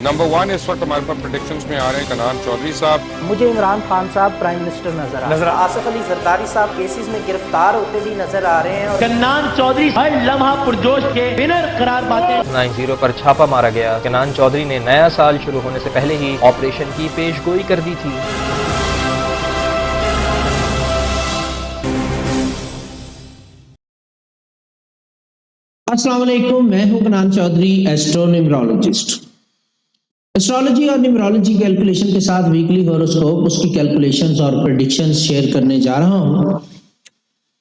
Number 1 اس وقت ہمارے پاس predictions میں آ رہے ہیں کنان چودھری صاحب. مجھے عمران خان صاحب پرائم منسٹر نظر آ رہے ہیں. آصف علی زرداری صاحب کیسز میں گرفتار ہوتے بھی نظر آ رہے ہیں. اور کنان چودھری ہر لمحہ پرجوش کے ونر قرار پاتے ہیں. 9-0 پر چھاپا مارا گیا. کنان چودھری نے نیا سال شروع ہونے سے پہلے ہی آپریشن کی پیش گوئی کر دی تھی. السلام علیکم، میں ہوں کنان چودھری، ایسٹرو نیمرولوجسٹ. ایسٹرولوجی اور نیمرولوجی کیلکولیشن کے ساتھ ویکلی ہوروسکوپ، اس کی کیلکولیشنز اور پریڈکشنز شیئر کرنے جا رہا ہوں.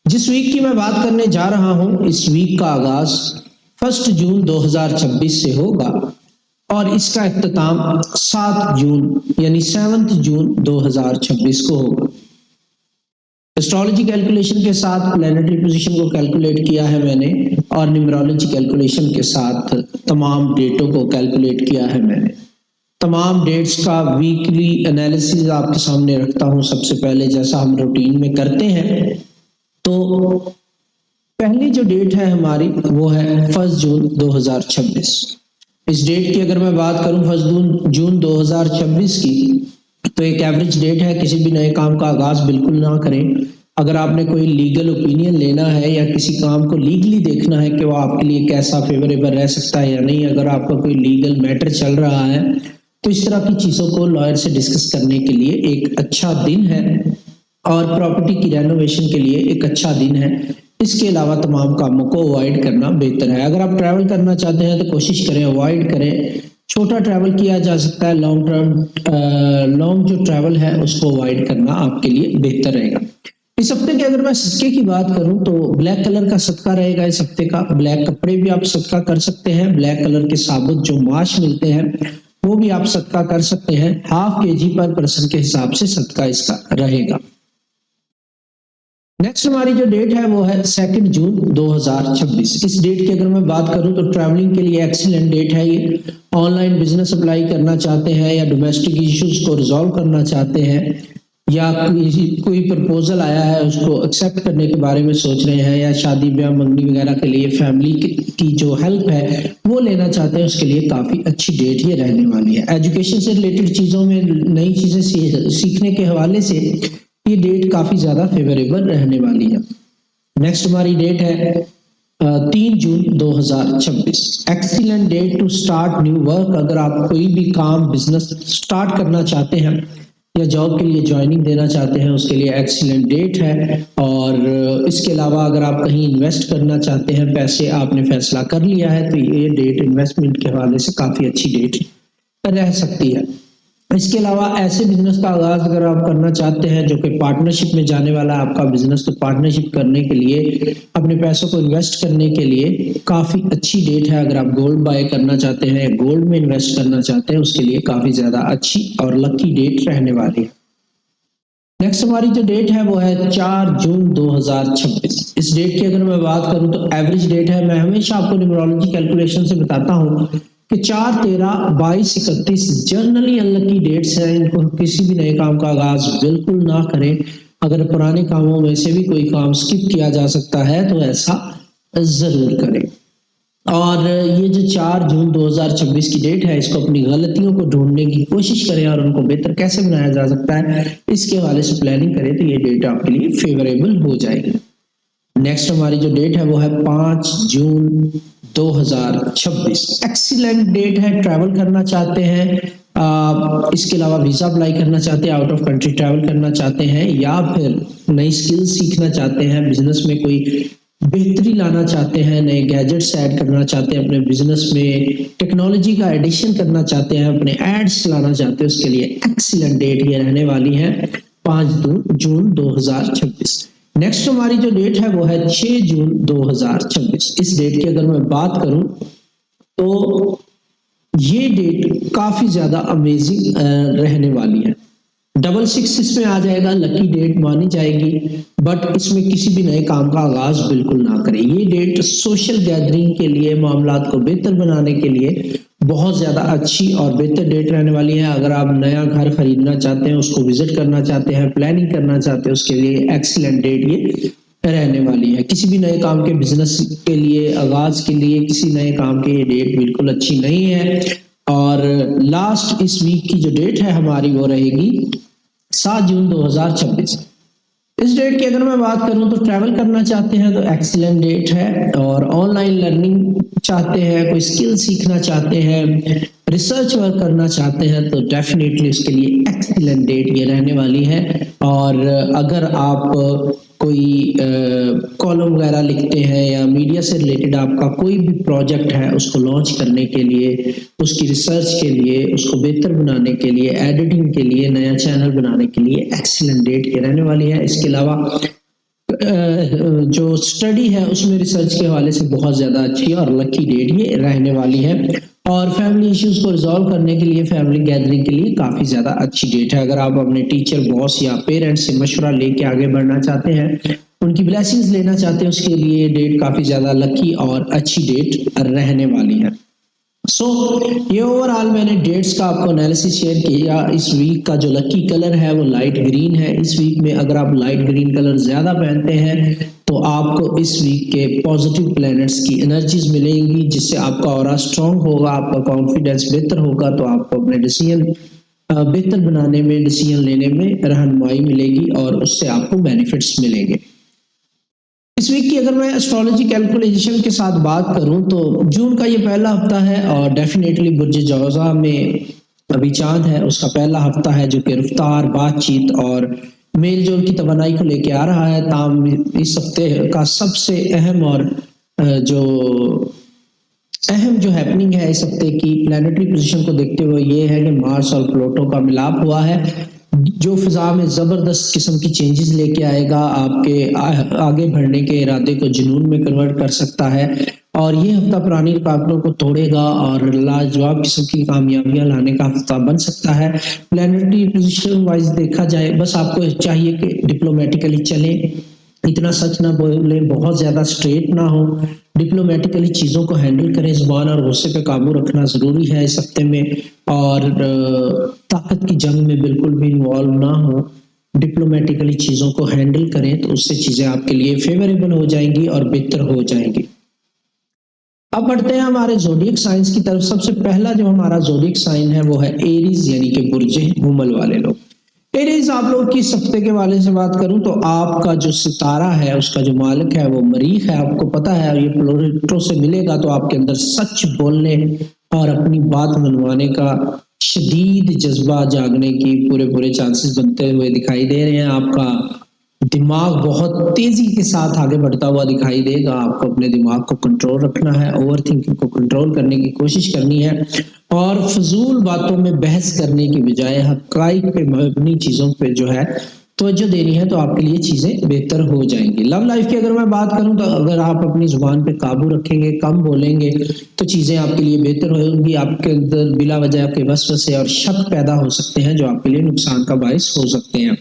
جس ویک کی میں بات کرنے جا رہا ہوں، اس ویک کا آغاز 1 جون 2026 سے ہوگا اور اس کا اختتام 7 جون یعنی 7 جون 2026 کو ہوگا. ایسٹرولوجی کیلکولیشن کے ساتھ پلانیٹری پوزیشن کو کیلکولیٹ کیا ہے میں نے، اور نیمرولوجی کیلکولیشن کے ساتھ تمام ڈیٹوں کو کیلکولیٹ کیا ہے میں نے. تمام ڈیٹس کا ویکلی انالیسز آپ کے سامنے رکھتا ہوں. سب سے پہلے جیسا ہم روٹین میں کرتے ہیں، تو پہلی جو ڈیٹ ہے ہماری وہ ہے 1 جون 2026. اس ڈیٹ کی اگر میں بات کروں 1 جون 2026 کی، تو ایک ایوریج ڈیٹ ہے. کسی بھی نئے کام کا آغاز بالکل نہ کریں. اگر آپ نے کوئی لیگل اوپینین لینا ہے یا کسی کام کو لیگلی دیکھنا ہے کہ وہ آپ کے لیے کیسا فیوریبل رہ سکتا ہے یا نہیں، اگر آپ کا کوئی لیگل میٹر چل رہا ہے، تو اس طرح کی چیزوں کو لائر سے ڈسکس کرنے کے لیے ایک اچھا دن ہے، اور پراپرٹی کی رینوویشن کے لیے ایک اچھا دن ہے. اس کے علاوہ تمام کاموں کو اوائڈ کرنا بہتر ہے. اگر آپ ٹریول کرنا چاہتے ہیں تو کوشش کریں اوائڈ کریں. چھوٹا ٹریول کیا جا سکتا ہے، لانگ جو ٹریول ہے اس کو اوائڈ کرنا آپ کے لیے بہتر رہے گا. اس ہفتے کے اگر میں صدقے کی بات کروں تو بلیک کلر کا صدقہ رہے گا. اس ہفتے کا بلیک کپڑے بھی آپ صدقہ کر سکتے ہیں. بلیک کلر کے ثابت جو ماش ملتے ہیں وہ بھی آپ صدقہ کر سکتے ہیں. ½ kg پر پرسن کے حساب سے صدقہ اس کا رہے گا. نیکسٹ ہماری جو ڈیٹ ہے وہ ہے 2 جون 2026. اس ڈیٹ کی اگر میں بات کروں تو ٹریولنگ کے لیے ایکسیلنٹ ڈیٹ ہے یہ. آن لائن بزنس اپلائی کرنا چاہتے ہیں، یا ڈومیسٹک ایشوز کو ریزالو کرنا چاہتے ہیں، یا کوئی پرپوزل آیا ہے اس کو ایکسیپٹ کرنے کے بارے میں سوچ رہے ہیں، یا شادی بیاہ منگنی وغیرہ کے لیے فیملی کی جو ہیلپ ہے وہ لینا چاہتے ہیں، اس کے لیے کافی اچھی ڈیٹ یہ رہنے والی ہے. ایجوکیشن سے ریلیٹڈ چیزوں میں نئی چیزیں سیکھنے کے حوالے سے یہ ڈیٹ کافی زیادہ فیوریبل رہنے والی ہے. نیکسٹ ہماری ڈیٹ ہے 3 جون 2026. Excellent date to start new work. اگر آپ کوئی بھی کام بزنس سٹارٹ کرنا چاہتے ہیں یا جاب کے لیے جوائننگ دینا چاہتے ہیں، اس کے لیے ایکسیلنٹ ڈیٹ ہے. اور اس کے علاوہ اگر آپ کہیں انویسٹ کرنا چاہتے ہیں، پیسے آپ نے فیصلہ کر لیا ہے، تو یہ ڈیٹ انویسٹمنٹ کے حوالے سے کافی اچھی ڈیٹ رہ سکتی ہے. اس کے علاوہ ایسے بزنس کا آغاز اگر آپ کرنا چاہتے ہیں جو کہ پارٹنرشپ میں جانے والا ہے آپ کا بزنس، تو پارٹنرشپ کرنے کے لیے، اپنے پیسوں کو انویسٹ کرنے کے لیے کافی اچھی ڈیٹ ہے. اگر آپ گولڈ بائی کرنا چاہتے ہیں، گولڈ میں انویسٹ کرنا چاہتے ہیں، اس کے لیے کافی زیادہ اچھی اور لکی ڈیٹ رہنے والی ہے. نیکسٹ ہماری جو ڈیٹ ہے وہ ہے 4 جون 2026. اس ڈیٹ کی اگر میں بات کروں تو ایوریج ڈیٹ ہے. میں ہمیشہ آپ کو نیمرولوجی کیلکولیشن سے بتاتا ہوں کہ 4, 13, 22, 31 جنرلی انلکی ڈیٹس ہیں. ان کو کسی بھی نئے کام کا آغاز بالکل نہ کریں. اگر پرانے کاموں میں سے بھی کوئی کام سکپ کیا جا سکتا ہے تو ایسا ضرور کریں. اور یہ جو 4 جون 2026 کی ڈیٹ ہے، اس کو اپنی غلطیوں کو ڈھونڈنے کی کوشش کریں اور ان کو بہتر کیسے بنایا جا سکتا ہے اس کے حوالے سے پلاننگ کریں، تو یہ ڈیٹ آپ کے لیے فیوریبل ہو جائے گی. نیکسٹ ہماری جو ڈیٹ ہے وہ ہے 5 جون 2026. ایکسیلنٹ ڈیٹ ہے. ٹریول کرنا چاہتے ہیں، اس کے علاوہ ویزا اپلائی کرنا چاہتے ہیں، آؤٹ آف کنٹری ٹریول کرنا چاہتے ہیں، یا پھر نئی سکل سیکھنا چاہتے ہیں، بزنس میں کوئی بہتری لانا چاہتے ہیں، نئے گیجٹس ایڈ کرنا چاہتے ہیں، اپنے بزنس میں ٹیکنالوجی کا ایڈیشن کرنا چاہتے ہیں، اپنے ایڈس لانا چاہتے ہیں، اس کے لیے ایکسیلنٹ ڈیٹ یہ رہنے والی ہے 5 جون 2026. نیکسٹ ہماری جو ڈیٹ ہے وہ ہے 6 جون 2026. اس ڈیٹ کی اگر میں بات کروں تو یہ ڈیٹ کافی زیادہ امیزنگ رہنے والی ہے. 66 اس میں آ جائے گا، لکی ڈیٹ مانی جائے گی، بٹ اس میں کسی بھی نئے کام کا آغاز بالکل نہ کریں. یہ ڈیٹ سوشل گیدرنگ کے لیے، معاملات کو بہتر بنانے کے لیے بہت زیادہ اچھی اور بہتر ڈیٹ رہنے والی ہے. اگر آپ نیا گھر خریدنا چاہتے ہیں، اس کو وزٹ کرنا چاہتے ہیں، پلاننگ کرنا چاہتے ہیں، اس کے لیے ایکسیلنٹ ڈیٹ یہ رہنے والی ہے. کسی بھی نئے کام کے بزنس کے لیے آغاز کے لیے، کسی نئے کام کے یہ ڈیٹ بالکل اچھی نہیں ہے. اور لاسٹ اس ویک کی جو ڈیٹ ہے ہماری وہ رہے گی 7 جون 2026۔ اس ڈیٹ کی اگر میں بات کروں تو ٹریول کرنا چاہتے ہیں تو ایکسیلنٹ ڈیٹ ہے، اور آن لائن لرننگ چاہتے ہیں، کوئی اسکل سیکھنا چاہتے ہیں، ریسرچ ورک کرنا چاہتے ہیں تو ڈیفینیٹلی اس کے لیے ایکسیلنٹ ڈیٹ یہ رہنے والی ہے۔ اور اگر آپ کوئی کالم وغیرہ لکھتے ہیں یا میڈیا سے ریلیٹڈ آپ کا کوئی بھی پروجیکٹ ہے، اس کو لانچ کرنے کے لیے، اس کی ریسرچ کے لیے، اس کو بہتر بنانے کے لیے، ایڈیٹنگ کے لیے، نیا چینل بنانے کے لیے ایکسیلنٹ ڈیٹ یہ رہنے والی ہے۔ اس کے علاوہ جو اسٹڈی ہے اس میں ریسرچ کے حوالے سے بہت زیادہ اچھی اور لکی ڈیٹ یہ رہنے والی ہے، اور فیملی ایشوز کو ریزالو کرنے کے لیے، فیملی گیدرنگ کے لیے کافی زیادہ اچھی ڈیٹ ہے۔ اگر آپ اپنے ٹیچر، باس یا پیرنٹس سے مشورہ لے کے آگے بڑھنا چاہتے ہیں، ان کی بلیسنگز لینا چاہتے ہیں، اس کے لیے یہ ڈیٹ کافی زیادہ لکی اور اچھی ڈیٹ رہنے والی ہے۔ یہ اوورآل میں نے ڈیٹس کا آپ کو انالیسس شیئر کیا۔ اس ویک کا جو لکی کلر ہے وہ لائٹ گرین ہے۔ اس ویک میں اگر آپ لائٹ گرین کلر زیادہ پہنتے ہیں تو آپ کو اس ویک کے پازیٹیو پلینٹس کی انرجیز ملیں گی، جس سے آپ کا اورا اسٹرانگ ہوگا، آپ کا کانفیڈنس بہتر ہوگا، تو آپ کو اپنے ڈیسیژن بہتر بنانے میں، ڈیسیژن لینے میں رہنمائی ملے گی، اور اس سے آپ کو بینیفٹس ملیں گے۔ اس ویک کی اگر میں اسٹرالوجی کیلکولیشن کے ساتھ بات کروں تو جون کا یہ پہلا ہفتہ ہے، اور ڈیفینیٹلی برج جوزا میں ابھی چاند ہے، اس کا پہلا ہفتہ ہے، جو کہ رفتار، بات چیت اور میل جول کی توانائی کو لے کے آ رہا ہے۔ تاہم اس ہفتے کا سب سے اہم اور جو ہیپننگ ہے اس ہفتے کی پلانیٹری پوزیشن کو دیکھتے ہوئے یہ ہے کہ مارس اور پلوٹو کا ملاپ ہوا ہے، جو فضا میں زبردست قسم کی چینجز لے کے آئے گا، آپ کے آگے بڑھنے کے ارادے کو جنون میں کنورٹ کر سکتا ہے، اور یہ ہفتہ پرانی رکاوٹوں کو توڑے گا اور لاجواب قسم کی کامیابیاں لانے کا ہفتہ بن سکتا ہے۔ پلانیٹری پوزیشن وائز دیکھا جائے، بس آپ کو چاہیے کہ ڈپلومیٹیکلی چلیں، اتنا سچ نہ بولیں، بہت زیادہ اسٹریٹ نہ ہو، ڈپلومیٹیکلی چیزوں کو ہینڈل کریں، زبان اور غصے پہ قابو رکھنا ضروری ہے اس ہفتے میں، اور طاقت کی جنگ میں بالکل بھی انوالو نہ ہو، ڈپلومیٹیکلی چیزوں کو ہینڈل کریں تو اس سے چیزیں آپ کے لیے فیوریبل ہو جائیں گی اور بہتر ہو جائیں گی۔ اب بڑھتے ہیں ہمارے زوڈیک سائنس کی طرف۔ سب سے پہلا جو ہمارا زوڈیک سائن ہے وہ ہے ایریز، یعنی کہ برج حمل والے لوگ۔ ایریز آپ لوگ کی اس ہفتے کے حوالے سے بات کروں تو آپ کا جو ستارہ ہے، اس کا جو مالک ہے وہ مریخ ہے، آپ کو پتا ہے، اور یہ پلوٹو سے ملے گا تو آپ کے اندر سچ بولنے اور اپنی بات منوانے کا شدید جذبہ جاگنے کی پورے چانسز بنتے ہوئے دکھائی دے رہے ہیں۔ آپ کا دماغ بہت تیزی کے ساتھ آگے بڑھتا ہوا دکھائی دے گا۔ آپ کو اپنے دماغ کو کنٹرول رکھنا ہے، اوور تھنکنگ کو کنٹرول کرنے کی کوشش کرنی ہے، اور فضول باتوں میں بحث کرنے کی بجائے حقائق پہ مبنی چیزوں پہ جو ہے توجہ دینی ہے، تو آپ کے لیے چیزیں بہتر ہو جائیں گی۔ لو لائف کی اگر میں بات کروں تو اگر آپ اپنی زبان پہ قابو رکھیں گے، کم بولیں گے، تو چیزیں آپ کے لیے بہتر ہوں گی۔ آپ کے اندر بلا وجہ کے وسوسے اور شک پیدا ہو سکتے ہیں، جو آپ کے لیے نقصان کا باعث ہو سکتے ہیں۔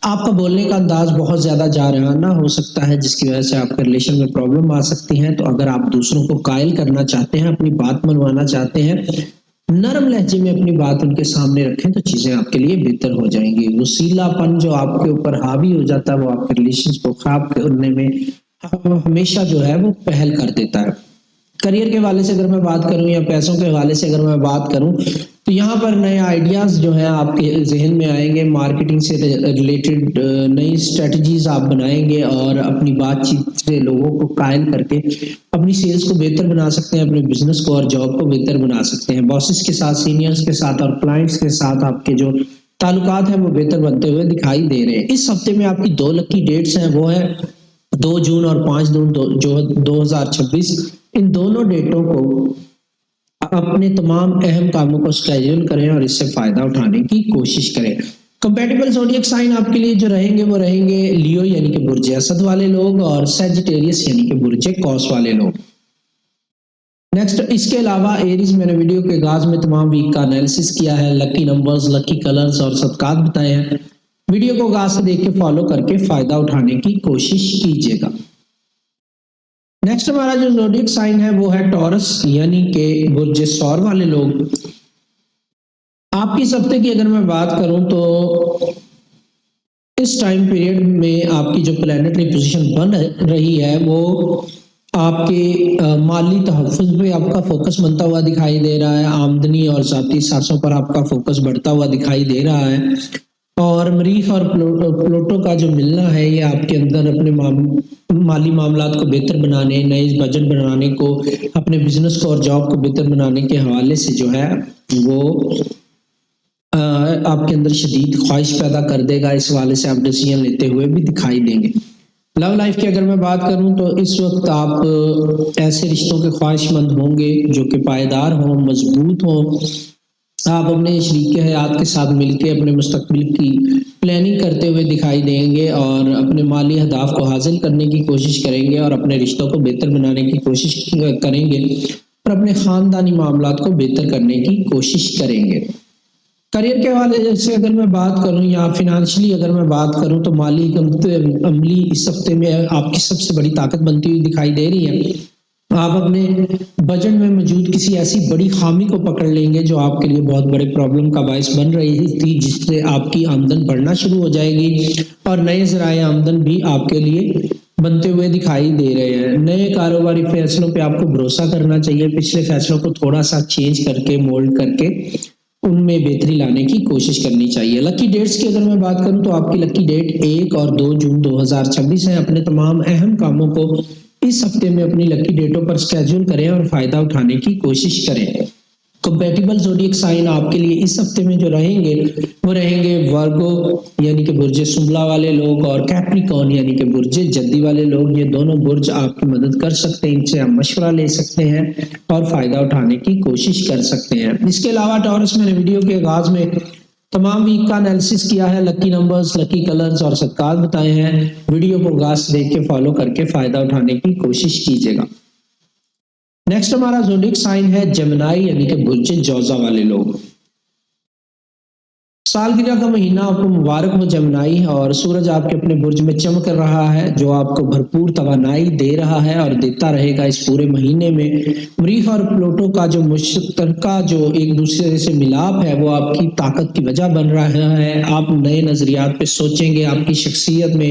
آپ کا بولنے کا انداز بہت زیادہ جارحانہ ہو سکتا ہے، جس کی وجہ سے آپ کے ریلیشن میں پرابلم آ سکتی ہیں۔ تو اگر آپ دوسروں کو قائل کرنا چاہتے ہیں، اپنی بات منوانا چاہتے ہیں، نرم لہجے میں اپنی بات ان کے سامنے رکھیں تو چیزیں آپ کے لیے بہتر ہو جائیں گی۔ وسیلہ پن جو آپ کے اوپر حاوی ہو جاتا ہے وہ آپ کے ریلیشنز کو خراب کرنے میں ہمیشہ جو ہے وہ پہل کر دیتا ہے۔ کریئر کے حوالے سے اگر میں بات کروں یا پیسوں کے حوالے سے اگر میں بات کروں تو یہاں پر نئے آئیڈیاز جو ہیں آپ کے ذہن میں آئیں گے، مارکیٹنگ سے ریلیٹڈ نئی اسٹریٹجیز آپ بنائیں گے، اور اپنی بات چیت سے لوگوں کو قائل کر کے اپنی سیلز کو بہتر بنا سکتے ہیں، اپنے بزنس کو اور جاب کو بہتر بنا سکتے ہیں۔ باسز کے ساتھ، سینئرز کے ساتھ اور کلائنٹس کے ساتھ آپ کے جو تعلقات ہیں وہ بہتر بنتے ہوئے دکھائی دے رہے ہیں۔ اس ہفتے میں آپ کی 2 لکی ڈیٹس ہیں، وہ ہے 2 جون اور 5 جون 2026۔ ان دونوں ڈیٹوں کو اپنے تمام اہم کاموں کو اسکیجول کریں اور اس سے فائدہ اٹھانے کی کوشش کریں۔ کمپیٹیبل زوڈیک سائن آپ کے لیے جو رہیں گے وہ رہیں گے لیو یعنی کہ برج اسد والے لوگ، اور سیجیٹیریس یعنی کہ برج قوس والے لوگ۔ نیکسٹ، اس کے علاوہ ایریز میں نے ویڈیو کے آغاز میں تمام ویک کا انالیسس کیا ہے، لکی نمبرز، لکی کلرز اور صدقات بتائے ہیں۔ ویڈیو کو آغاز سے دیکھ کے فالو کر کے فائدہ اٹھانے کی کوشش کیجیے گا۔ نیکسٹ ہمارا جو زوڈیک سائن ہے وہ ہے ٹورس یعنی کہ برج ثور والے لوگ۔ آپ کی اس ہفتے کی اگر میں بات کروں تو اس ٹائم پیریڈ میں آپ کی جو پلانیٹری پوزیشن بن رہی ہے وہ آپ کے مالی تحفظ پہ آپ کا فوکس بنتا ہوا دکھائی دے رہا ہے، آمدنی اور ذاتی احساسوں پر آپ کا فوکس بڑھتا ہوا دکھائی دے رہا ہے، اور مریخ اور پلوٹو کا جو ملنا ہے یہ آپ کے اندر اپنے مالی معاملات کو بہتر بنانے، نئے بجٹ بنانے کو، اپنے بزنس کو اور جاب کو بہتر بنانے کے حوالے سے جو ہے وہ آپ کے اندر شدید خواہش پیدا کر دے گا۔ اس حوالے سے آپ ڈیسیژن لیتے ہوئے بھی دکھائی دیں گے۔ لو لائف کی اگر میں بات کروں تو اس وقت آپ ایسے رشتوں کے خواہش مند ہوں گے جو کہ پائیدار ہوں، مضبوط ہوں۔ آپ اپنے شریک حیات کے ساتھ مل کے اپنے مستقبل کی پلاننگ کرتے ہوئے دکھائی دیں گے اور اپنے مالی اہداف کو حاصل کرنے کی کوشش کریں گے اور اپنے رشتوں کو بہتر بنانے کی کوشش کریں گے اور اپنے خاندانی معاملات کو بہتر کرنے کی کوشش کریں گے۔ کریئر کے حوالے سے اگر میں بات کروں یا فائنانشلی اگر میں بات کروں تو مالی عملی اس ہفتے میں آپ کی سب سے بڑی طاقت بنتی ہوئی دکھائی دے رہی ہے۔ آپ اپنے بجٹ میں موجود کسی ایسی بڑی خامی کو پکڑ لیں گے جو آپ کے لیے بہت بڑے پرابلم کا باعث بن رہی تھی، جس سے آپ کی آمدن بڑھنا شروع ہو جائے گی اور نئے ذرائع آمدن بھی آپ کے لیے بنتے ہوئے دکھائی دے رہے ہیں۔ نئے کاروباری فیصلوں پہ آپ کو بھروسہ کرنا چاہیے، پچھلے فیصلوں کو تھوڑا سا چینج کر کے مولڈ کر کے ان میں بہتری لانے کی کوشش کرنی چاہیے۔ لکی ڈیٹس کی اگر میں بات کروں تو آپ کی لکی ڈیٹ 1 اور 2 جون 2026 ہے۔ اپنے تمام اہم کاموں کو اس ہفتے میں اپنی لکی ڈیٹوں پر سکیجول کریں اور فائدہ اٹھانے کی کوشش کریں۔ کمپیٹیبل زوڈیک سائن آپ کے لیے اس ہفتے میں جو رہیں گے وہ رہیں گے ورگو یعنی کہ برج سنبلا والے لوگ اور کیپریکون یعنی کہ برج جدی والے لوگ۔ یہ دونوں برج آپ کی مدد کر سکتے ہیں، ان سے آپ مشورہ لے سکتے ہیں اور فائدہ اٹھانے کی کوشش کر سکتے ہیں۔ اس کے علاوہ ٹورس میں نے ویڈیو کے آغاز میں تمام ویک کا انالیسس کیا ہے، لکی نمبرز، لکی کلرز اور صدقات بتائے ہیں۔ ویڈیو کو آغاز سے دیکھ کے فالو کر کے فائدہ اٹھانے کی کوشش کیجیے گا۔ نیکسٹ ہمارا زوڈیک سائن ہے جمنائی یعنی کہ برج جوزا والے لوگ۔ سالگرہ کا مہینہ آپ کو مبارک ہو جمنائی، اور سورج آپ کے اپنے برج میں چمک رہا ہے جو آپ کو بھرپور توانائی دے رہا ہے اور دیتا رہے گا اس پورے مہینے میں۔ مریخ اور پلوٹو کا جو مشترکہ جو ایک دوسرے سے ملاپ ہے وہ آپ کی طاقت کی وجہ بن رہا ہے۔ آپ نئے نظریات پہ سوچیں گے، آپ کی شخصیت میں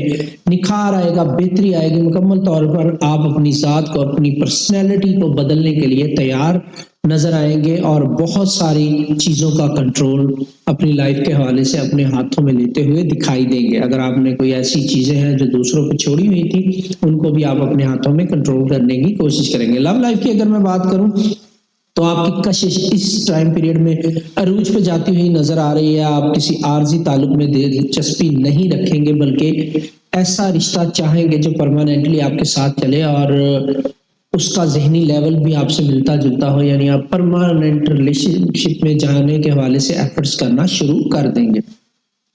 نکھار آئے گا، بہتری آئے گی، مکمل طور پر آپ اپنی ذات کو، اپنی پرسنالٹی کو بدلنے کے لیے تیار نظر آئیں گے اور بہت ساری چیزوں کا کنٹرول اپنی لائف کے حوالے سے اپنے ہاتھوں میں لیتے ہوئے دکھائی دیں گے۔ اگر آپ نے کوئی ایسی چیزیں ہیں جو دوسروں پہ چھوڑی ہوئی تھی ان کو بھی آپ اپنے ہاتھوں میں کنٹرول کرنے کی کوشش کریں گے۔ لو لائف کی اگر میں بات کروں تو آپ کی کشش اس ٹائم پیریڈ میں عروج پہ جاتی ہوئی نظر آ رہی ہے۔ آپ کسی عارضی تعلق میں دلچسپی نہیں رکھیں گے بلکہ ایسا رشتہ چاہیں گے جو پرماننٹلی آپ کے ساتھ چلے اور اس کا ذہنی لیول بھی آپ سے ملتا جلتا ہو، یعنی آپ پرماننٹ ریلیشن شپ میں جانے کے حوالے سے ایفرٹس کرنا شروع کر دیں گے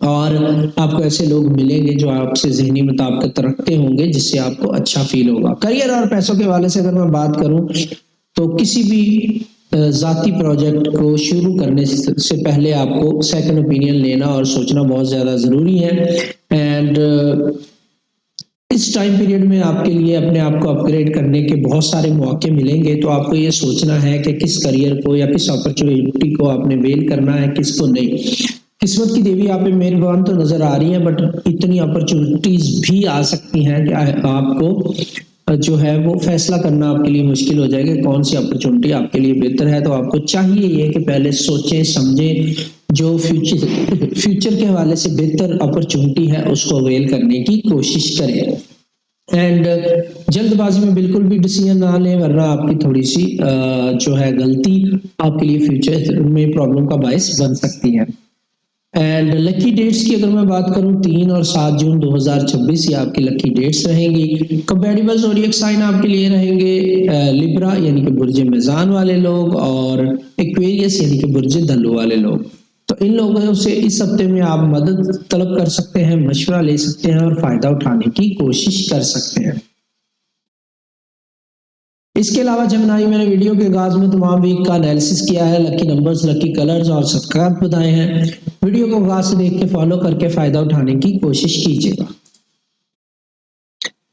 اور آپ کو ایسے لوگ ملیں گے جو آپ سے ذہنی مطابقت رکھتے ہوں گے جس سے آپ کو اچھا فیل ہوگا۔ کریئر اور پیسوں کے حوالے سے اگر میں بات کروں تو کسی بھی ذاتی پروجیکٹ کو شروع کرنے سے پہلے آپ کو سیکنڈ اوپینین لینا اور سوچنا بہت زیادہ ضروری ہے۔ اینڈ اس ٹائم پیریڈ میں آپ کے لیے اپنے آپ کو اپ گریڈ کرنے کے بہت سارے مواقع ملیں گے، تو آپ کو یہ سوچنا ہے کہ کس کریئر کو یا کس اپرچونٹی کو آپ نے ویل کرنا ہے، کس کو نہیں۔ قسمت کی دیوی آپ پہ مہربان تو نظر آ رہی ہے بٹ اتنی اپرچونٹیز بھی آ سکتی ہیں کہ آپ کو جو ہے وہ فیصلہ کرنا آپ کے لیے مشکل ہو جائے گا کون سی اپرچونٹی آپ کے لیے بہتر ہے۔ تو آپ کو چاہیے یہ کہ پہلے سوچیں سمجھیں، جو فیوچر کے حوالے سے بہتر اپرچونٹی ہے اس کو اویل کرنے کی کوشش کریں۔ اینڈ جلد بازی میں بالکل بھی ڈیسیژن نہ لیں ورنہ آپ کی تھوڑی سی جو ہے غلطی آپ کے لیے فیوچر میں پرابلم کا باعث بن سکتی ہے۔ اینڈ لکی ڈیٹس کی اگر میں بات کروں 3 اور 7 جون 2026 یہ آپ کی لکی ڈیٹس رہیں گی۔ کمپیٹیبل زوڈیک سائن آپ کے لیے رہیں گے لیبرا یعنی کہ برج میزان والے لوگ اور ایکویریس یعنی کہ برج دلو والے لوگ۔ تو ان لوگوں سے اس ہفتے میں آپ مدد طلب کر سکتے ہیں، مشورہ لے سکتے ہیں اور فائدہ اٹھانے کی کوشش کر سکتے ہیں۔ اس کے علاوہ جمنائی میں نے ویڈیو کے آغاز میں تمام ویک کا انالیسس کیا ہے، لکی نمبرز، لکی کلرز اور صدقات بتائے ہیں۔ ویڈیو کو آغاز سے دیکھ کے فالو کر کے فائدہ اٹھانے کی کوشش کیجیے گا۔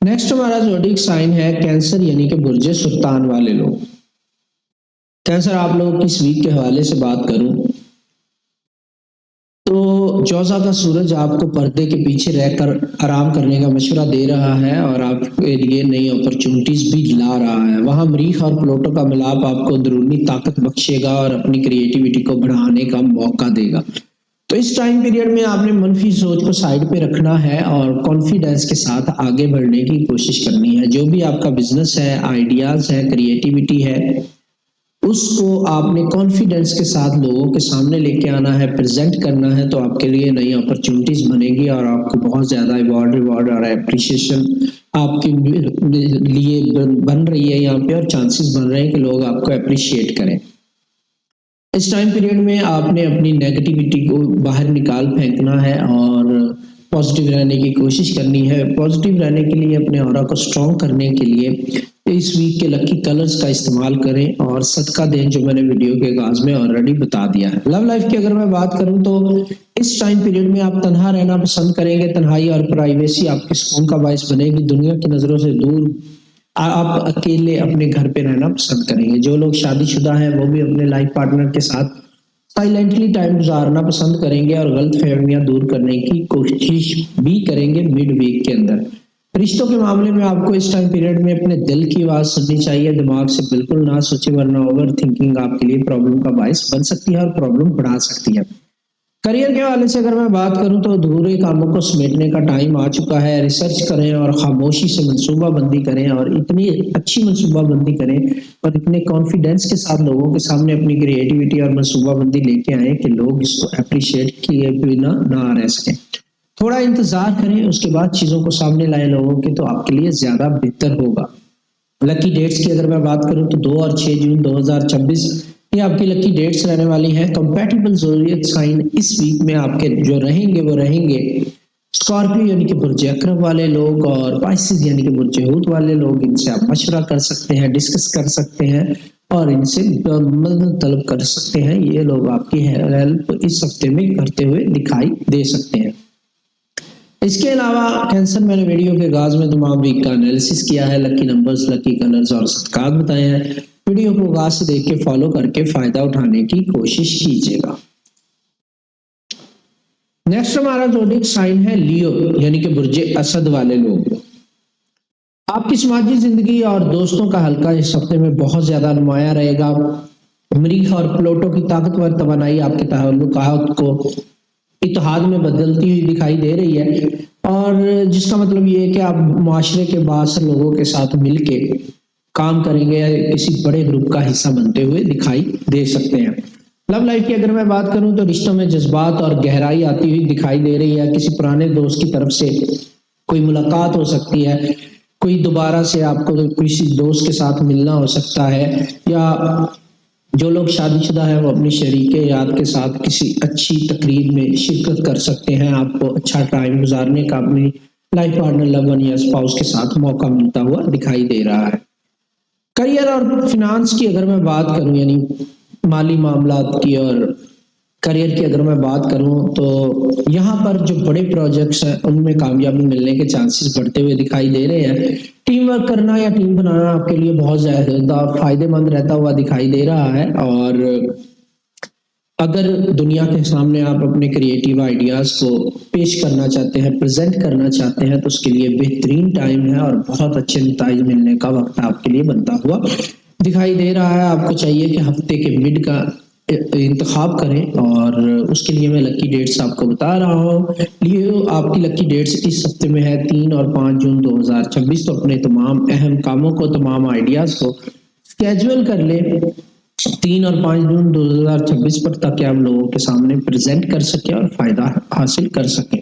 نیکسٹ ہمارا زوڈیک سائن ہے کینسر یعنی کہ برج سرطان والے لوگ۔ کینسر آپ لوگوں کی اس ویک کے حوالے سے بات کروں تو جوزا کا سورج آپ کو پردے کے پیچھے رہ کر آرام کرنے کا مشورہ دے رہا ہے اور آپ کے لیے نئی اپرچونٹیز بھی لا رہا ہے۔ وہاں مریخ اور پلوٹو کا ملاپ آپ کو اندرونی طاقت بخشے گا اور اپنی کریٹیوٹی کو بڑھانے کا موقع دے گا۔ تو اس ٹائم پیریڈ میں آپ نے منفی سوچ کو سائیڈ پہ رکھنا ہے اور کانفیڈنس کے ساتھ آگے بڑھنے کی کوشش کرنی ہے۔ جو بھی آپ کا بزنس ہے، آئیڈیاز ہے، کریٹیوٹی ہے، اس کو آپ نے کانفیڈنس کے ساتھ لوگوں کے سامنے لے کے آنا ہے، پریزنٹ کرنا ہے، تو آپ کے لیے نئی اپرچونٹیز بنے گی اور آپ کو بہت زیادہ ایوارڈ اور اپریشیشن آپ کے لیے بن رہی ہے یہاں پہ، اور چانسز بن رہے ہیں کہ لوگ آپ کو اپریشیٹ کریں۔ اس ٹائم پیریڈ میں آپ نے اپنی نیگیٹیوٹی کو باہر نکال پھینکنا ہے اور پازیٹیو رہنے کی کوشش کرنی ہے۔ پازیٹیو رہنے کے لیے اپنے اورا کو اسٹرانگ کرنے کے لیے اس ویک کے لکی کلرز کا استعمال کریں اور صدقہ دیں، جو میں نے ویڈیو کے آغاز میں آلریڈی بتا دیا ہے۔ لو لائف کی اگر میں بات کروں تو اس ٹائم پیریڈ میں آپ تنہا رہنا پسند کریں گے۔ تنہائی اور پرائیویسی آپ کے سکون کا باعث بنے گی۔ دنیا کی نظروں سے دور آپ اکیلے اپنے گھر پہ رہنا پسند کریں گے۔ جو لوگ شادی شدہ ہیں وہ بھی اپنے لائف پارٹنر کے ساتھ سائلنٹلی ٹائم گزارنا پسند کریں گے اور غلط فہمیاں دور کرنے کی کوشش بھی کریں گے مڈ ویک کے اندر۔ رشتوں کے معاملے میں آپ کو اس ٹائم پیریڈ میں اپنے دل کی آواز سننی چاہیے، دماغ سے بالکل نہ سوچے، ورنہ اوور تھنکنگ آپ کے لیے پرابلم کا باعث بن سکتی ہے اور پرابلم بڑھا سکتی ہے۔ کریئر کے حوالے سے اگر میں بات کروں تو ادھورے کاموں کو سمیٹنے کا ٹائم آ چکا ہے۔ ریسرچ کریں اور خاموشی سے منصوبہ بندی کریں، اور اتنی اچھی منصوبہ بندی کریں اور اتنے کانفیڈنس کے ساتھ لوگوں کے سامنے اپنی کریٹیوٹی اور منصوبہ بندی لے کے آئیں کہ لوگ اس کو اپریشیٹ کیے بنا نہ رہ سکیں۔ تھوڑا انتظار کریں، اس کے بعد چیزوں کو سامنے لائیں لوگوں کے، تو آپ کے لیے زیادہ بہتر ہوگا۔ لکی ڈیٹس کی اگر میں بات کروں تو 2 اور 6 جون 2026 یہ آپ کی لکی ڈیٹس رہنے والی ہیں۔ کمپیٹیبل زوڈیک سائن اس ویک میں آپ کے جو رہیں گے وہ رہیں گے اسکارپیو یعنی کہ برج اکرم والے لوگ، اور پائسز یعنی کہ برج حوت والے لوگ۔ ان سے آپ مشورہ کر سکتے ہیں، ڈسکس کر سکتے ہیں اور ان سے مدد طلب کر سکتے ہیں۔ یہ لوگ آپ کی ہیلپ اس ہفتے میں کرتے ہوئے دکھائی دے سکتے ہیں۔ اس کے علاوہ کینسر میں نے ویڈیو کے آغاز میں تمام ویک کا انالیسس کیا ہے، لکی نمبرز، لکی کلرز اور صدقات بتائے ہیں۔ ویڈیو کو آغاز سے دیکھ کے فالو کر کے فائدہ اٹھانے کی کوشش کیجیے گا۔ نیکسٹ ہمارا زوڈیک سائن ہے لیو یعنی کہ برج اسد والے لوگ۔ آپ کی سماجی زندگی اور دوستوں کا حلقہ اس ہفتے میں بہت زیادہ نمایاں رہے گا۔ مریخ اور پلوٹو کی طاقتور توانائی آپ کے تعلقات کو اتحاد میں بدلتی ہوئی دکھائی دے رہی ہے، اور جس کا مطلب یہ ہے کہ آپ معاشرے کے باعث لوگوں کے ساتھ مل کے کام کریں گے یا کسی بڑے گروپ کا حصہ بنتے ہوئے دکھائی دے سکتے ہیں۔ لو لائف کی اگر میں بات کروں تو رشتوں میں جذبات اور گہرائی آتی ہوئی دکھائی دے رہی ہے۔ کسی پرانے دوست کی طرف سے کوئی ملاقات ہو سکتی ہے، کوئی دوبارہ سے آپ کو کسی دوست کے ساتھ ملنا ہو سکتا ہے، یا جو لوگ شادی شدہ ہیں وہ اپنی شریک یاد کے ساتھ کسی اچھی تقریب میں شرکت کر سکتے ہیں۔ آپ کو اچھا ٹائم گزارنے کا اپنی لائف پارٹنر، لو ون یا اسپاؤس کے ساتھ موقع ملتا ہوا دکھائی دے رہا ہے۔ کریئر اور فنانس کی اگر میں بات کروں یعنی مالی معاملات کی اور کریئر کی اگر میں بات کروں تو یہاں پر جو بڑے پروجیکٹس ہیں ان میں کامیابی ملنے کے چانسز بڑھتے ہوئے دکھائی دے رہے ہیں۔ ٹیم ورک کرنا یا ٹیم بنانا آپ کے لیے بہت زیادہ فائدہ مند رہتا ہوا دکھائی دے رہا ہے، اور اگر دنیا کے سامنے آپ اپنے کریٹیو آئیڈیاز کو پیش کرنا چاہتے ہیں، پریزنٹ کرنا چاہتے ہیں، تو اس کے لیے بہترین ٹائم ہے اور بہت اچھے نتائج ملنے کا وقت آپ کے لیے بنتا ہوا دکھائی دے رہا ہے۔ آپ کو چاہیے کہ ہفتے کے مڈ کا انتخاب کریں، اور اس کے لیے میں لکی ڈیٹس آپ کو بتا رہا ہوں۔ لیو آپ کی لکی ڈیٹس اس ہفتے میں ہے 3 اور 5 جون 2026۔ تو اپنے تمام اہم کاموں کو، تمام آئیڈیاز کو اسکیجول کر لیں 3 اور 5 جون 2026 پر، تاکہ آپ لوگوں کے سامنے پریزنٹ کر سکیں اور فائدہ حاصل کر سکیں۔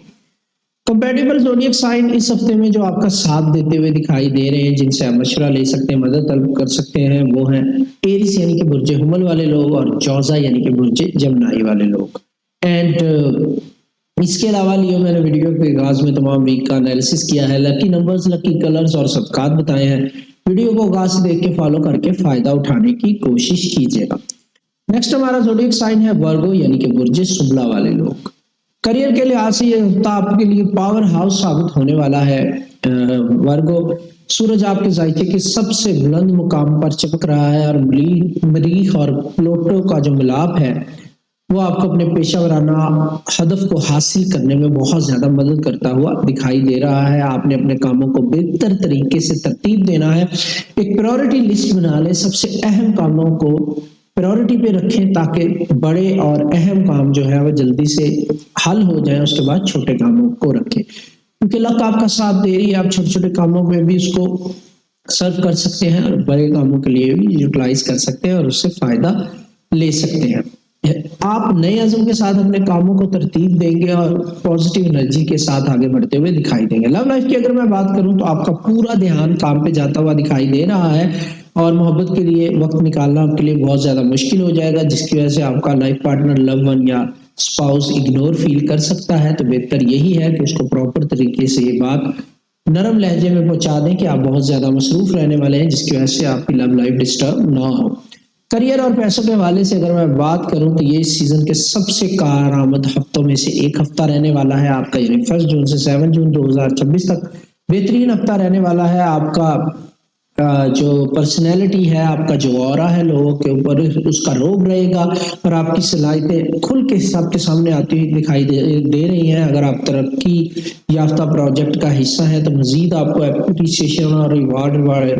کمپیٹیبل زوڈیک سائن اس ہفتے میں جو آپ کا ساتھ دیتے ہوئے دکھائی دے رہے ہیں، جن سے آپ مشورہ لے سکتے ہیں، مدد طلب کر سکتے ہیں، وہ ہیں ایریس یعنی کہ برج حمل والے لوگ اور جوزا یعنی کہ برج جمنائی والے لوگ۔ اینڈ اس کے علاوہ لیو میں نے ویڈیو کے آغاز میں تمام ویک کا انالیسس کیا ہے، لکی نمبرز، لکی کلرز اور صدقات بتائے ہیں۔ ویڈیو کو آغاز سے دیکھ کے فالو کر کے فائدہ اٹھانے کی کوشش کیجیے گا۔ نیکسٹ ہمارا زوڈیک سائن ہے ورگو یعنی کہ برج سبلا والے لوگ۔ کریئر کے لحاظ سے یہ ہفتہ آپ کے لیے پاور ہاؤس ثابت ہونے والا ہے۔ ورگو، سورج آپ کے ذائقے کے سب سے بلند مقام پر چمک رہا ہے، اور مریخ اور پلوٹو کا جو ملاپ ہے وہ آپ کو اپنے پیشہ ورانہ ہدف کو حاصل کرنے میں بہت زیادہ مدد کرتا ہوا دکھائی دے رہا ہے. آپ نے اپنے کاموں کو بہتر طریقے سے ترتیب دینا ہے. ایک پرائورٹی لسٹ بنا لیں, سب سے اہم کاموں کو پرائورٹی پہ رکھیں تاکہ بڑے اور اہم کام جو ہے وہ جلدی سے حل ہو جائیں, اس کے بعد چھوٹے کاموں کو رکھیں, کیونکہ لک آپ کا ساتھ دے رہی ہے. آپ چھوٹے چھوٹے کاموں میں بھی اس کو سرو کر سکتے ہیں اور بڑے کاموں کے لیے بھی یوٹیلائز کر سکتے ہیں اور اس سے فائدہ لے سکتے ہیں. آپ نئے عزم کے ساتھ اپنے کاموں کو ترتیب دیں گے اور پازیٹیو انرجی کے ساتھ آگے بڑھتے ہوئے دکھائی دیں گے. لو لائف کی اگر میں بات کروں تو آپ کا پورا دھیان کام پہ جاتا ہوا دکھائی دے رہا ہے اور محبت کے لیے وقت نکالنا آپ کے لیے بہت زیادہ مشکل ہو جائے گا, جس کی وجہ سے آپ کا لائف پارٹنر, لو ون یا اسپاؤس اگنور فیل کر سکتا ہے. تو بہتر یہی ہے کہ اس کو پراپر طریقے سے یہ بات نرم لہجے میں پہنچا دیں کہ آپ بہت زیادہ مصروف رہنے والے ہیں, جس کی وجہ سے آپ کی لو لائف ڈسٹرب نہ ہو. کریئر اور پیسوں کے حوالے سے اگر میں بات کروں تو یہ اس سیزن کے سب سے کارآمد ہفتوں میں سے ایک ہفتہ رہنے والا ہے آپ کا, یعنی 1 جون سے 7 جون 2026 تک بہترین ہفتہ رہنے والا ہے. آپ کا جو پرسنالٹی ہے, آپ کا جو اورا ہے لوگوں کے اوپر, اس کا روب رہے گا اور آپ کی صلاحیتیں کھل کے سب کے سامنے آتی ہوئی دکھائی دے رہی ہیں. اگر آپ ترقی یافتہ پروجیکٹ کا حصہ ہیں تو مزید آپ کو اپریسیشن اور ریوارڈ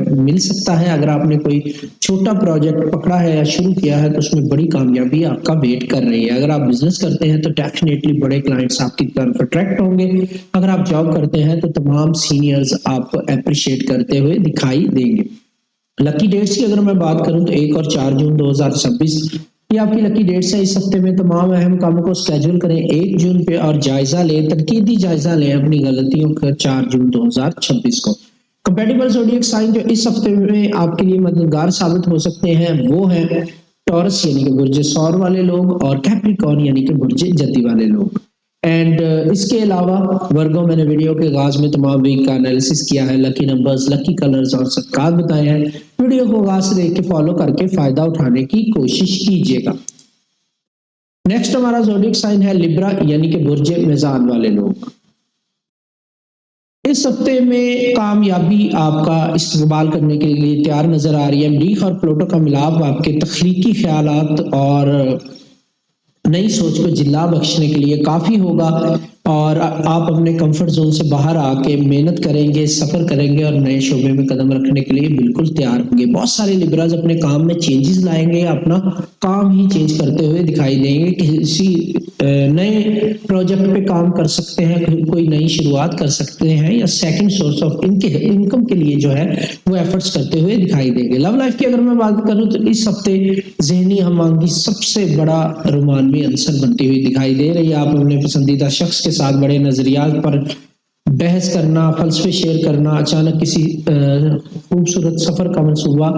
مل سکتا ہے. اگر آپ نے کوئی چھوٹا پروجیکٹ پکڑا ہے یا شروع کیا ہے تو اس میں بڑی کامیابی آپ کا ویٹ کر رہی ہے. اگر آپ بزنس کرتے ہیں تو ڈیفینیٹلی بڑے کلائنٹس آپ کی طرف اٹریکٹ ہوں گے. اگر آپ جاب کرتے ہیں تو تمام سینئرز آپ کو اپریشیٹ کرتے ہوئے دکھائی دیں گے. لکی ڈیٹس کی اگر میں بات کروں تو 1 اور 4 جون 2026 یہ آپ کی لکی ڈیٹس ہے. اس ہفتے میں تمام اہم کاموں کو اسکیجول کریں 1 جون پہ اور جائزہ لیں, تنقیدی جائزہ لیں اپنی غلطیوں کا 4 جون 2026 کو. کمپیٹیبل زوڈیک سائن جو اس ہفتے میں آپ کے لیے مددگار ثابت ہو سکتے ہیں وہ ہیں ٹورس یعنی کہ برج سور والے لوگ اور کیپریکارن یعنی کہ برج جدی والے لوگ. اینڈ اس کے علاوہ ورگو, میں نے ویڈیو کے آغاز میں تمام ویک کا انالیسس کیا ہے, لکی نمبرز, لکی کلرز اور صدقات بتائے ہیں. ویڈیو کو آغاز سے دیکھ کے فالو کر کے فائدہ اٹھانے کی کوشش کیجیے گا. نیکسٹ ہمارا زوڈیک سائن ہے لیبرا یعنی کہ برج میزان والے لوگ. اس ہفتے میں کامیابی آپ کا استقبال کرنے کے لیے تیار نظر آ رہی ہے. مریخ اور پلوٹو کا ملاپ آپ کے تخلیقی خیالات اور نئی سوچ کو جلا بخشنے کے لیے کافی ہوگا اور آپ اپنے کمفرٹ زون سے باہر آ کے محنت کریں گے, سفر کریں گے اور نئے شعبے میں قدم رکھنے کے لیے بالکل تیار ہوں گے. بہت سارے لیبراز اپنے کام میں چینجز لائیں گے, اپنا کام ہی چینج کرتے ہوئے دکھائی دیں گے. کسی نئے پروجیکٹ پہ کام کر سکتے ہیں, کوئی نئی شروعات کر سکتے ہیں یا سیکنڈ سورس آف انکم کے لیے جو ہے وہ ایفرٹس کرتے ہوئے دکھائی دیں گے. لو لائف کی اگر میں بات کروں تو اس ہفتے ذہنی ہم آہنگی سب سے بڑا رومانوی عنصر بنتی ہوئی دکھائی دے رہی ہے. آپ اپنے پسندیدہ شخص کے ساتھ بڑے نظریات پر بحث کرنا, فلسفے شیئر کرنا, اچانک کسی خوبصورت سفر کا منصوبہ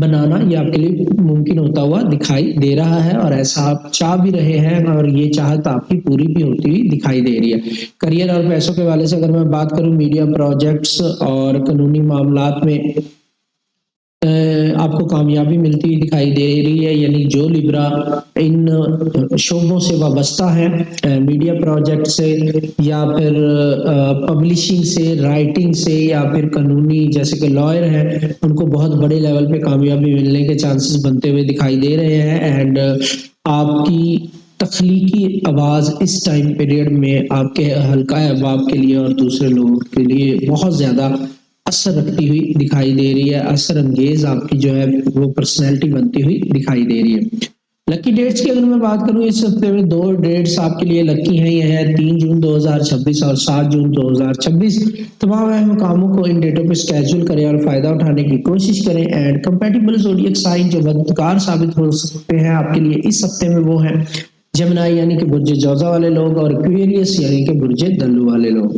بنانا یہ آپ کے لیے ممکن ہوتا ہوا دکھائی دے رہا ہے اور ایسا آپ چاہ بھی رہے ہیں اور یہ چاہت آپ کی پوری بھی ہوتی ہوئی دکھائی دے رہی ہے. کریئر اور پیسوں کے حوالے سے اگر میں بات کروں, میڈیا پروجیکٹس اور قانونی معاملات میں آپ کو کامیابی ملتی ہوئی دکھائی دے رہی ہے. یعنی جو لیبرا ان شعبوں سے وابستہ ہیں, میڈیا پروجیکٹ سے یا پھر پبلشنگ سے, رائٹنگ سے یا پھر قانونی جیسے کہ لائر ہیں, ان کو بہت بڑے لیول پہ کامیابی ملنے کے چانسز بنتے ہوئے دکھائی دے رہے ہیں. اینڈ آپ کی تخلیقی آواز اس ٹائم پیریڈ میں آپ کے حلقہ احباب کے لیے اور دوسرے لوگوں کے لیے بہت زیادہ اثر رکھتی ہوئی دکھائی دے رہی ہے. اثر انگیز آپ کی جو ہے وہ پرسنالٹی بنتی ہوئی دکھائی دے رہی ہے. لکی ڈیٹس کی اگر میں بات کروں, اس ہفتے میں 2 ڈیٹس آپ کے لیے لکی ہیں. یہ ہے 3 جون 2026 اور 7 جون 2026. تمام اہم کاموں کو ان ڈیٹوں پہ اسکیجول کریں اور فائدہ اٹھانے کی کوشش کریں. اینڈ کمپیٹیبل زوڈیک سائن جو مددگار ثابت ہو سکتے ہیں آپ کے لیے اس ہفتے میں وہ ہیں جمنائی یعنی کہ برج جوزا والے لوگ اور ایکویریس یعنی کہ برج دلو والے لوگ.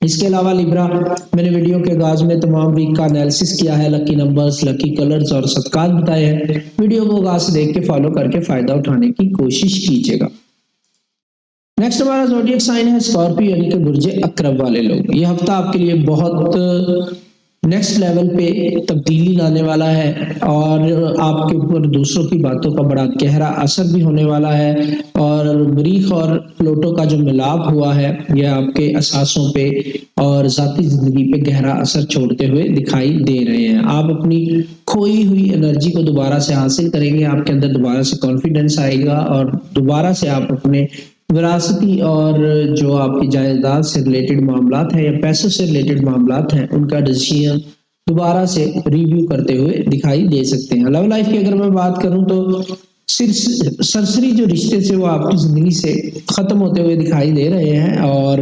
اس کے علاوہ لیبرا, میں نے ویڈیو کے آغاز میں تمام ویک کا انالیسس کیا ہے, لکی نمبرز, لکی کلرز اور صدقات بتائے ہیں. ویڈیو کو آغاز سے دیکھ کے فالو کر کے فائدہ اٹھانے کی کوشش کیجیے گا. نیکسٹ ہمارا زوڈیک سائن ہے اسکارپیو یعنی کہ برج عقرب والے لوگ. یہ ہفتہ آپ کے لیے بہت نیکسٹ لیول پہ تبدیلی لانے والا ہے اور آپ کے اوپر دوسروں کی باتوں کا بڑا گہرا اثر بھی ہونے والا ہے، اور مریخ اور پلوٹو کا جو ملاپ ہوا ہے یہ آپ کے احساسوں پہ اور ذاتی زندگی پہ گہرا اثر چھوڑتے ہوئے دکھائی دے رہے ہیں۔ آپ اپنی کھوئی ہوئی انرجی کو دوبارہ سے حاصل کریں گے، آپ کے اندر دوبارہ سے کانفیڈنس آئے گا اور دوبارہ سے آپ اپنے وراثتی اور جو آپ کی جائیداد سے ریلیٹڈ معاملات ہیں یا پیسوں سے ریلیٹڈ معاملات ہیں ان کا ڈیسیژن دوبارہ سے ریویو کرتے ہوئے دکھائی دے سکتے ہیں۔ لو لائف کی اگر میں بات کروں تو سرسری جو رشتے سے وہ آپ کی زندگی سے ختم ہوتے ہوئے دکھائی دے رہے ہیں اور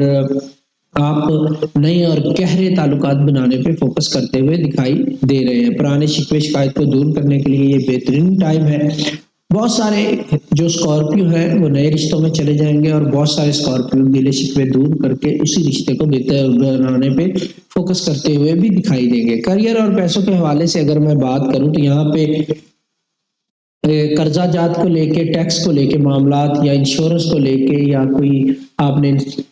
آپ نئے اور گہرے تعلقات بنانے پہ فوکس کرتے ہوئے دکھائی دے رہے ہیں۔ پرانے شکوے شکایت کو دور کرنے کے لیے یہ بہترین ٹائم ہے۔ بہت سارے جو اسکارپیو ہیں وہ نئے رشتوں میں چلے جائیں گے اور بہت سارے اسکارپیو گلے شکوے دور کر کے اسی رشتے کو بہتر بنانے پہ فوکس کرتے ہوئے بھی دکھائی دیں گے۔ کریئر اور پیسوں کے حوالے سے اگر میں بات کروں تو یہاں پہ قرضہ جات کو لے کے، ٹیکس کو لے کے معاملات یا انشورنس کو لے کے یا کوئی آپ نے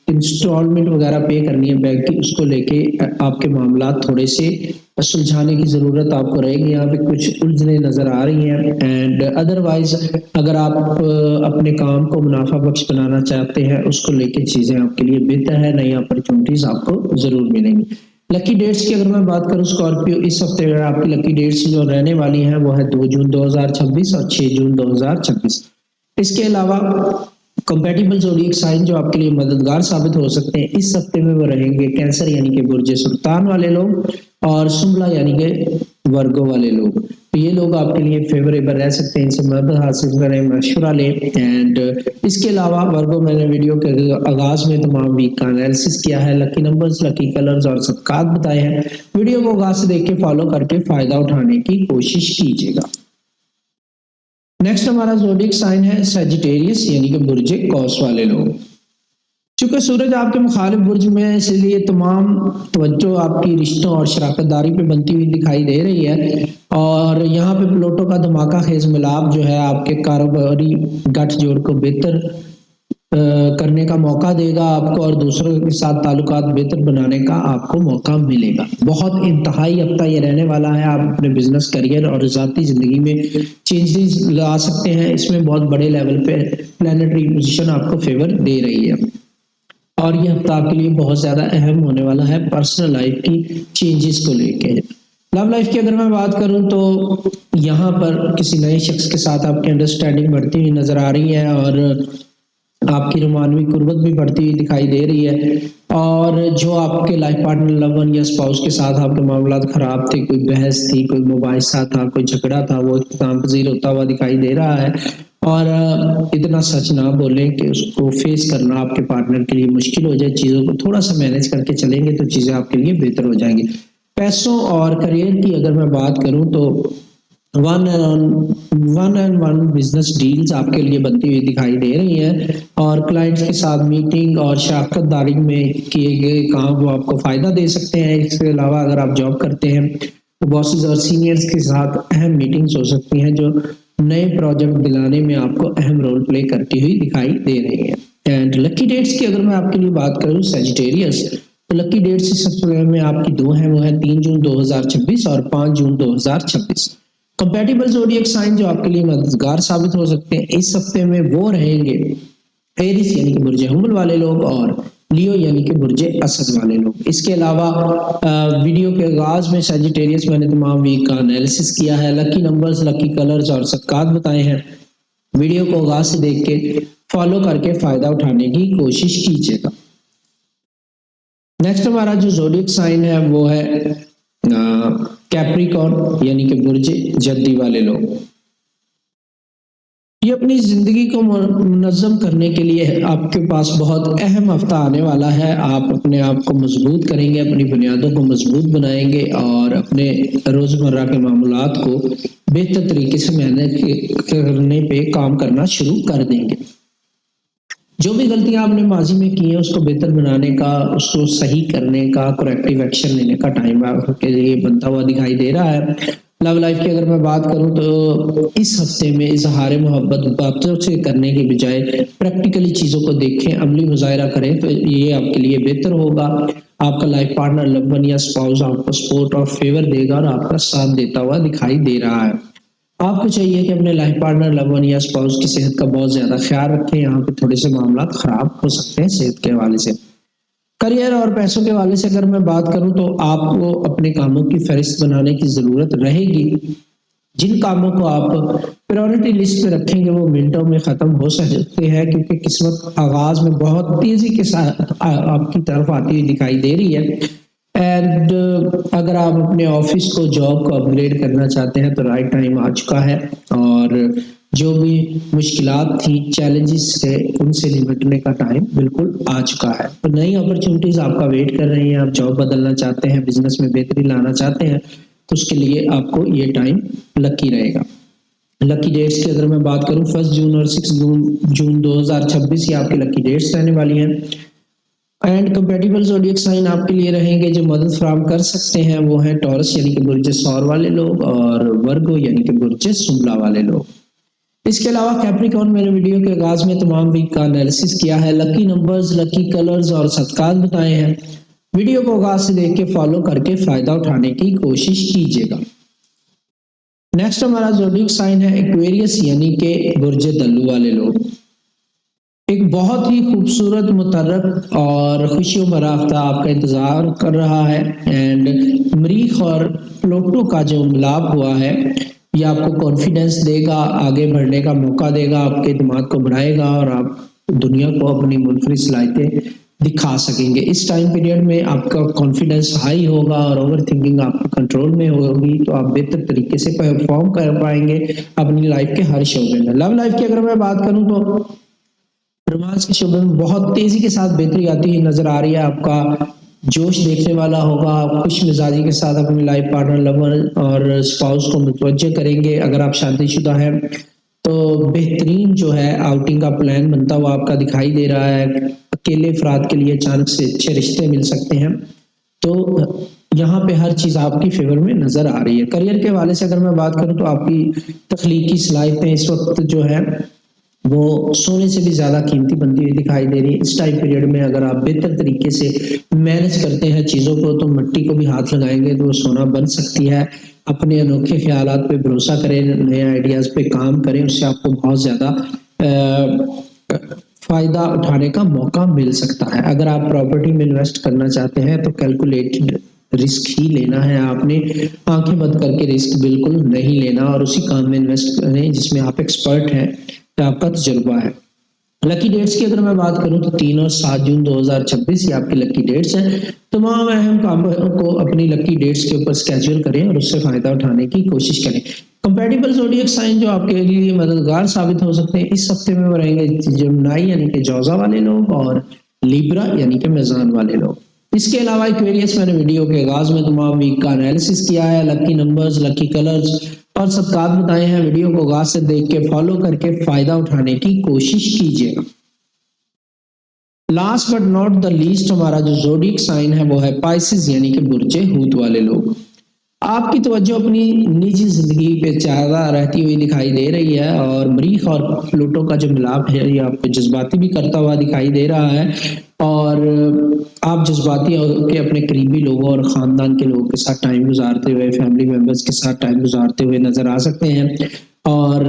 انسٹالمنٹ وغیرہ پے کرنی ہے بینک کی، اس کو لے کے آپ کے معاملات تھوڑے سے سلجھانے کی ضرورت آپ کو رہے گی۔ یہاں پہ کچھ الجھنیں نظر آ رہی ہیں اینڈ ادروائز اگر آپ اپنے کام کو منافع بخش بنانا چاہتے ہیں اس کو لے کے چیزیں آپ کے لیے بہتر ہے، نئی اپرچونٹیز آپ کو ضرور ملیں گی۔ لکی ڈیٹس کی اگر میں بات کروں اسکارپیو اس ہفتے میں آپ کی لکی ڈیٹس جو رہنے والی ہیں وہ ہے 2 جون 2026 اور 6 جون 2026۔ اس کے علاوہ کمپیٹیبل زوڈیک سائن جو آپ کے لیے مددگار ثابت ہو سکتے ہیں اس ہفتے میں وہ رہیں گے کینسر یعنی کہ برج سرطان والے لوگ اور سنبلا یعنی کہ ورگو والے لوگ۔ تو یہ لوگ آپ کے لیے فیوریبل رہ سکتے ہیں، ان سے مدد حاصل کریں، مشورہ لیں۔ اینڈ اس کے علاوہ ورگو میں نے ویڈیو کے آغاز میں تمام ویک کا انالیسس کیا ہے، لکی نمبرز، لکی کلرز اور صدقات بتائے ہیں۔ ویڈیو کو آغاز سے دیکھ کے فالو کر کے فائدہ اٹھانے کی کوشش کیجیے گا۔ نیکسٹ ہمارا زوڈیک سائن ہے سیجیٹیریس یعنی کہ برج قوس والے لوگ۔ چونکہ سورج آپ کے مخالف برج میں اس لیے تمام توجہ آپ کی رشتوں اور شراکت داری پہ بنتی ہوئی دکھائی دے رہی ہے، اور یہاں پہ پلوٹو کا دھماکہ خیز ملاپ جو ہے آپ کے کاروباری گٹھ جوڑ کو بہتر کرنے کا موقع دے گا آپ کو، اور دوسروں کے ساتھ تعلقات بہتر بنانے کا آپ کو موقع ملے گا۔ بہت انتہائی ہفتہ یہ رہنے والا ہے، آپ اپنے بزنس، کریئر اور ذاتی زندگی میں چینجز لا سکتے ہیں۔ اس میں بہت بڑے لیول پہ پلانیٹری پوزیشن آپ کو فیور دے رہی ہے، اور یہ ہفتہ آپ کے لیے بہت زیادہ اہم ہونے والا ہے پرسنل لائف کی چینجز کو لے کے۔ لو لائف کی اگر میں بات کروں تو یہاں پر کسی نئے شخص کے ساتھ آپ کی انڈرسٹینڈنگ بڑھتی ہوئی نظر آ رہی ہے اور آپ کی رومانوی قربت بھی بڑھتی ہوئی دکھائی دے رہی ہے، اور جو آپ کے لائف پارٹنر، لو ون یا اسپاؤس کے ساتھ آپ کے معاملات خراب تھے، کوئی بحث تھی، کوئی مباحثہ تھا، کوئی جھگڑا تھا، وہ اختتام پذیر ہوتا ہوا دکھائی دے رہا ہے۔ اور اتنا سچ نہ بولیں کہ اس کو فیس کرنا آپ کے پارٹنر کے لیے مشکل ہو جائے، چیزوں کو تھوڑا سا مینج کر کے چلیں گے تو چیزیں آپ کے لیے بہتر ہو جائیں گی۔ پیسوں اور کریئر کی اگر میں بات کروں تو one and one business deals آپ کے لیے بنتی ہوئی دکھائی دے رہی ہیں، اور کلائنٹس کے ساتھ میٹنگ اور شراکت داری میں کیے گئے کام وہ آپ کو فائدہ دے سکتے ہیں۔ اس کے علاوہ اگر آپ جاب کرتے ہیں تو باسز اور سینئرز کے ساتھ اہم میٹنگز ہو سکتی ہیں جو نئے پروجیکٹ دلانے میں آپ کو اہم رول پلے کرتی ہوئی دکھائی دے رہی ہے۔ اینڈ لکی ڈیٹس کی اگر میں آپ کے لیے بات کروں سیجیٹیریس، تو لکی ڈیٹس اس ہفتے میں آپ کی دو ہیں، وہ ہے 3 جون 2026 اور 5 جون 2026۔ کمپیٹیبل زوڈیک سائن جو آپ کے لیے مددگار ثابت ہو سکتے ہیں اس ہفتے میں وہ رہیں گے ایریس یعنی کہ برج حمل والے لوگ اور لیو یعنی کہ برج اسد والے لوگ۔ اس کے علاوہ ویڈیو کے آغاز میں سیجیٹیریس میں نے تمام ویک کا انالیسس کیا ہے، لکی نمبرز، لکی کلرز اور صدقات بتائے ہیں۔ ویڈیو کو آغاز سے دیکھ کے فالو کر کے فائدہ اٹھانے کی کوشش کیجیے گا۔ نیکسٹ ہمارا جو زوڈیک سائن ہے وہ ہے کیپریکارن یعنی کہ برج جدی والے لوگ۔ یہ اپنی زندگی کو منظم کرنے کے لیے آپ کے پاس بہت اہم ہفتہ آنے والا ہے۔ آپ اپنے آپ کو مضبوط کریں گے، اپنی بنیادوں کو مضبوط بنائیں گے اور اپنے روزمرہ کے معاملات کو بہتر طریقے سے مینیج کرنے پہ کام کرنا شروع کر دیں گے۔ جو بھی غلطیاں آپ نے ماضی میں کی ہیں اس کو بہتر بنانے کا، اس کو صحیح کرنے کا، کریکٹیو ایکشن لینے کا ٹائم آپ کے لیے بنتا ہوا دکھائی دے رہا ہے۔ لو لائف کی اگر میں بات کروں تو اس ہفتے میں اظہار محبت باتوں سے کرنے کے بجائے پریکٹیکلی چیزوں کو دیکھیں، عملی مظاہرہ کریں تو یہ آپ کے لیے بہتر ہوگا۔ آپ کا لائف پارٹنر، لو ون یا اسپاؤس آپ کو سپورٹ اور فیور دے گا اور آپ کا ساتھ دیتا ہوا دکھائی دے رہا ہے۔ آپ کو چاہیے کہ اپنے لائف پارٹنر، لو ون یا اسپاؤس کی صحت کا بہت زیادہ خیال رکھیں۔ یہاں پہ تھوڑے سے معاملات خراب ہو سکتے ہیں صحت کے حوالے سے۔ کریئر اور پیسوں کے حوالے سے اگر میں بات کروں تو آپ کو اپنے کاموں کی فہرست بنانے کی ضرورت رہے گی۔ جن کاموں کو آپ پریورٹی لسٹ پہ رکھیں گے وہ منٹوں میں ختم ہو سکتے ہیں، کیونکہ قسمت آغاز میں بہت تیزی کے ساتھ آپ کی طرف آتی ہوئی دکھائی دے رہی ہے۔ اینڈ اگر آپ اپنے آفس کو، جاب کو اپ گریڈ کرنا چاہتے ہیں تو رائٹ ٹائم آ چکا ہے، اور جو بھی مشکلات تھی، چیلنجز تھے، ان سے نمٹنے کا ٹائم بالکل آ چکا ہے۔ تو نئی اپرچونٹیز آپ کا ویٹ کر رہی ہیں۔ آپ جاب بدلنا چاہتے ہیں، بزنس میں بہتری لانا چاہتے ہیں تو اس کے لیے آپ کو یہ ٹائم لکی رہے گا۔ لکی ڈیٹس کی اگر میں بات کروں 1 جون اور 6 جون 2026 یہ آپ کی لکی ڈیٹس رہنے والی ہیں۔ اینڈ کمپیٹیبل زوڈیک سائن آپ کے لیے رہیں گے جو مدد فراہم کر سکتے ہیں، وہ ہیں ٹورس یعنی کہ برج ثور والے لوگ، اور ورگو یعنی کہ برج سنبلا والے لوگ۔ اس کے علاوہ کیپریکارن میں نے ویڈیو کے آغاز میں تمام ویک کا انالیسس کیا ہے، لکی نمبرز، لکی کلرز اور صدقات بتائے ہیں۔ ویڈیو کو آغاز سے دیکھ کے فالو کر کے فائدہ اٹھانے کی کوشش کیجیے گا۔ نیکسٹ ہمارا زوڈیک سائن ہے ایکویریس یعنی کہ برج دلو والے لوگ۔ ایک بہت ہی خوبصورت، متحرک اور خوشیوں بھرا ہفتہ آپ کا انتظار کر رہا ہے۔ اینڈ مریخ اور پلوٹو کا جو ملاپ ہوا ہے یہ آپ کو کانفیڈنس دے گا، آگے بڑھنے کا موقع دے گا، آپ کے دماغ کو بڑھائے گا اور آپ دنیا کو اپنی منفرد صلاحیتیں دکھا سکیں گے۔ اس ٹائم پیریڈ میں آپ کا کانفیڈنس ہائی ہوگا اور اوور تھنکنگ آپ کے کنٹرول میں ہوگی، تو آپ بہتر طریقے سے پرفارم کر پائیں گے اپنی لائف کے ہر شعبے میں۔ لو لائف کی اگر میں بات کروں تو رومانس کے شعبے میں بہت تیزی کے ساتھ بہتری آتی ہوئی نظر آ رہی ہے۔ آپ کا جوش دیکھنے والا ہوگا، آپ خوش مزاجی کے ساتھ اپنے لائف پارٹنر، لور اور اسپاؤس کو متوجہ کریں گے۔ اگر آپ شادی شدہ ہیں تو بہترین جو ہے آؤٹنگ کا پلان بنتا ہوا آپ کا دکھائی دے رہا ہے۔ اکیلے افراد کے لیے اچانک سے اچھے رشتے مل سکتے ہیں، تو یہاں پہ ہر چیز آپ کی فیور میں نظر آ رہی ہے۔ کریئر کے حوالے سے اگر میں بات کروں تو آپ کی تخلیقی صلاحیتیں اس وقت جو ہے وہ سونے سے بھی زیادہ قیمتی بنتی ہوئی دکھائی دے رہی ہے۔ اس ٹائم پیریڈ میں اگر آپ بہتر طریقے سے مینج کرتے ہیں چیزوں کو تو مٹی کو بھی ہاتھ لگائیں گے تو وہ سونا بن سکتی ہے۔ اپنے انوکھے خیالات پہ بھروسہ کریں، نئے آئیڈیاز پہ کام کریں، اس سے آپ کو بہت زیادہ فائدہ اٹھانے کا موقع مل سکتا ہے۔ اگر آپ پراپرٹی میں انویسٹ کرنا چاہتے ہیں تو کیلکولیٹڈ رسک ہی لینا ہے، آپ نے آنکھیں بند کر کے رسک بالکل نہیں لینا، اور اسی کام میں انویسٹ کریں جس میں آپ ایکسپرٹ ہیں، آپ کا تجربہ ہے۔ لکی ڈیٹس کی اگر میں بات کروں تو 3 اور 7 جون 2026 یہ آپ کی لکی ڈیٹس ہیں۔ تمام اہم کاموں کو اپنی لکی ڈیٹس کے اوپر اسکیجول کریں اور اس سے فائدہ اٹھانے کی کوشش کریں۔ کمپیٹیبل زوڈیک سائن جو آپ کے لیے مددگار ثابت ہو سکتے ہیں اس ہفتے میں وہ رہیں گے جمنائی یعنی کہ جوزا والے لوگ، اور لیبرا یعنی کہ میزان والے لوگ۔ اس کے علاوہ ایکویریس میں نے ویڈیو کے آغاز میں تمام ویک کا انالیسس کیا ہے، لکی نمبرز، لکی کلرز اور صدقات بتائے ہیں۔ ویڈیو کو آغاز سے دیکھ کے فالو کر کے فائدہ اٹھانے کی کوشش کیجیے گا۔ Last but not the least ہمارا جو زوڈیک سائن ہے وہ ہے پائسز یعنی کہ برج حوت والے لوگ۔ آپ کی توجہ اپنی نجی زندگی پہ زیادہ رہتی ہوئی دکھائی دے رہی ہے، اور مریخ اور پلوٹو کا جو ملاپ ہے یہ آپ کو جذباتی بھی کرتا ہوا دکھائی دے رہا ہے، اور آپ جذباتی ہو کے اپنے قریبی لوگوں اور خاندان کے لوگوں کے ساتھ ٹائم گزارتے ہوئے، فیملی ممبرز کے ساتھ ٹائم گزارتے ہوئے نظر آ سکتے ہیں، اور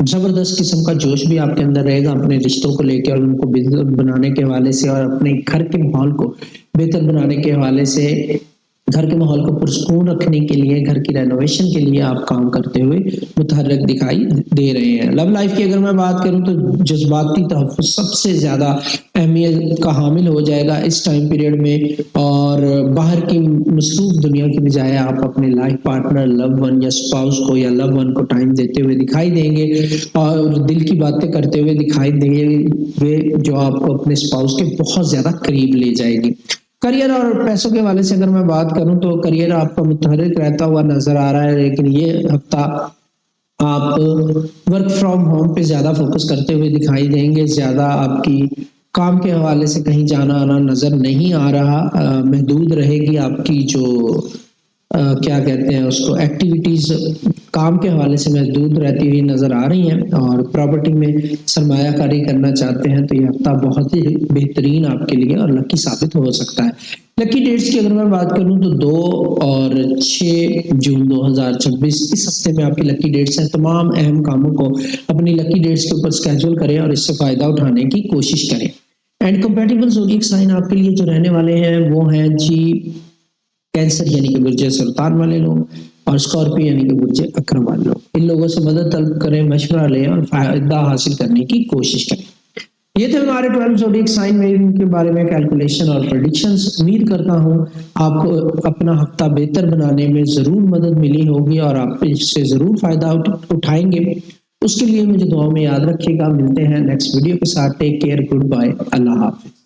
زبردست قسم کا جوش بھی آپ کے اندر رہے گا اپنے رشتوں کو لے کے، اور ان کو بہتر بنانے کے حوالے سے، اور اپنے گھر کے ماحول کو بہتر بنانے کے حوالے سے، گھر کے ماحول کو پرسکون رکھنے کے لیے، گھر کی رینوویشن کے لیے آپ کام کرتے ہوئے متحرک دکھائی دے رہے ہیں۔ لو لائف کی اگر میں بات کروں تو جذباتی تحفظ سب سے زیادہ اہمیت کا حامل ہو جائے گا اس ٹائم پیریڈ میں، اور باہر کی مصروف دنیا کی بجائے آپ اپنے لائف پارٹنر، لو ون یا اسپاؤس کو یا لو ون کو ٹائم دیتے ہوئے دکھائی دیں گے، اور دل کی باتیں کرتے ہوئے دکھائی دیں گے جو آپ کو اپنے اسپاؤس کے بہت زیادہ قریب لے جائے گی۔ کریئر اور پیسوں کے حوالے سے اگر میں بات کروں تو کریئر آپ کا متحرک رہتا ہوا نظر آ رہا ہے، لیکن یہ ہفتہ آپ ورک فرام ہوم پہ زیادہ فوکس کرتے ہوئے دکھائی دیں گے، زیادہ آپ کی کام کے حوالے سے کہیں جانا آنا نظر نہیں آ رہا، محدود رہے گی آپ کی جو کیا کہتے ہیں اس کو ایکٹیویٹیز کام کے حوالے سے محدود رہتی ہوئی نظر آ رہی ہیں اور پراپرٹی میں سرمایہ کاری کرنا چاہتے ہیں تو یہ ہفتہ بہت ہی بہترین آپ کے لیے اور لکی ثابت ہو سکتا ہے. لکی ڈیٹس کی اگر میں بات کروں تو 2 اور 6 جون 2026 اس ہفتے میں آپ کی لکی ڈیٹس ہیں. تمام اہم کاموں کو اپنی لکی ڈیٹس کے اوپر اسکیجول کریں اور اس سے فائدہ اٹھانے کی کوشش کریں. اینڈ کمپیٹیبل زوڈیک سائن آپ کے لیے جو رہنے والے ہیں وہ ہیں جی کینسر یعنی کہ برج سرطان والے لوگ اور اسکارپیو یعنی کہ برج اکرم والے لوگ. ان لوگوں سے مدد طلب کریں, مشورہ لیں اور فائدہ حاصل کرنے کی کوشش کریں. یہ تھے ہمارے 12 زوڈیک سائن میں ان کے بارے میں کیلکولیشن اور پریڈکشنز. امید کرتا ہوں آپ کو اپنا ہفتہ بہتر بنانے میں ضرور مدد ملی ہوگی اور آپ اس سے ضرور فائدہ اٹھائیں گے. اس کے لیے مجھے دعاؤں میں یاد رکھیے گا. ملتے ہیں نیکسٹ ویڈیو کے ساتھ. ٹیک کیئر, گڈ بائے, اللہ حافظ.